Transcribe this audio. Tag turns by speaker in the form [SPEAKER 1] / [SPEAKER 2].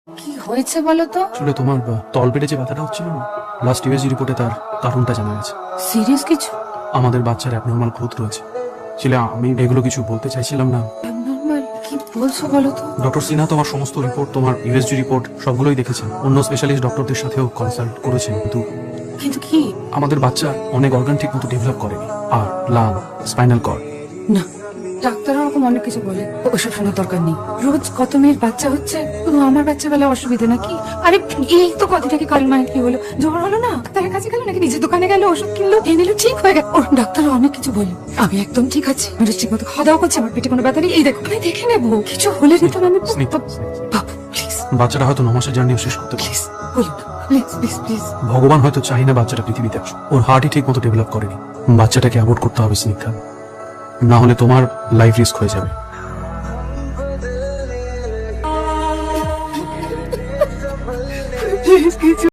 [SPEAKER 1] কি হয়েছে বলো তো?
[SPEAKER 2] আসলে তোমার তলপেটে যে ব্যথাটা হচ্ছিল না, লাস্ট ইউএসজি রিপোর্টে তার কারণটা জানা গেছে।
[SPEAKER 1] সিরিয়াস কিছু?
[SPEAKER 2] আমাদের বাচ্চার অ্যাবনর্মাল গ্রোথ রয়েছে। ছিল আমি এগুলো কিছু বলতে চাইছিলাম না।
[SPEAKER 1] নরমাল কি বলছো বলো তো?
[SPEAKER 2] ডক্টর সিনহা তোমার সমস্ত রিপোর্ট, তোমার ইউএসজি রিপোর্ট সবগুলোই দেখেছেন। অন্য স্পেশালিস্ট ডক্টরদের সাথেও কনসাল্ট করেছেন, কিন্তু
[SPEAKER 1] কিন্তু কি?
[SPEAKER 2] আমাদের বাচ্চা অনেক অর্গান ঠিক মতো ডেভেলপ করেনি। আর লাং, স্পাইনাল কর্ড।
[SPEAKER 1] না, ডাক্তার ওরকম অনেক কিছু বলে, ওসব শোনার দরকার নেই। রোজ কত মেয়ের বাচ্চা হচ্ছে, শুধু আমার বাচ্চা বেলা অসুবিধা নাকি? আরে এই তো কদিন আগে কাল মায়ের কি হলো, জ্বর হলো না, ডাক্তারের কাছে গেল নাকি নিজের দোকানে গেল, ওষুধ কিনলো, এনে নিল, ঠিক হয়ে গেল। ওর ডাক্তার অনেক কিছু বলে, আমি একদম ঠিক আছি, আমি ঠিক মতো খাওয়া দাওয়া করছি, আমার পেটে কোনো ব্যথা নেই। এই দেখো, আমি দেখে নেবো, কিছু হলে নিতাম আমি।
[SPEAKER 2] স্নিগ্ধা,
[SPEAKER 1] বাবু প্লিজ
[SPEAKER 2] বাচ্চাটা হয়তো 9 মাসের জার্নিও শেষ করতে পারে।
[SPEAKER 1] প্লিজ বলুন, প্লিজ প্লিজ প্লিজ।
[SPEAKER 2] ভগবান হয়তো চাই না বাচ্চাটা পৃথিবীতে আসুক। ওর হার্টই ঠিক মতো ডেভেলপ করেনি। বাচ্চাটাকে অ্যাবর্ট করতে হবে স্নিগ্ধা, না হলে তোমার লাইফ রিস্ক হয়ে যাবে।
[SPEAKER 1] প্লিজ কিছু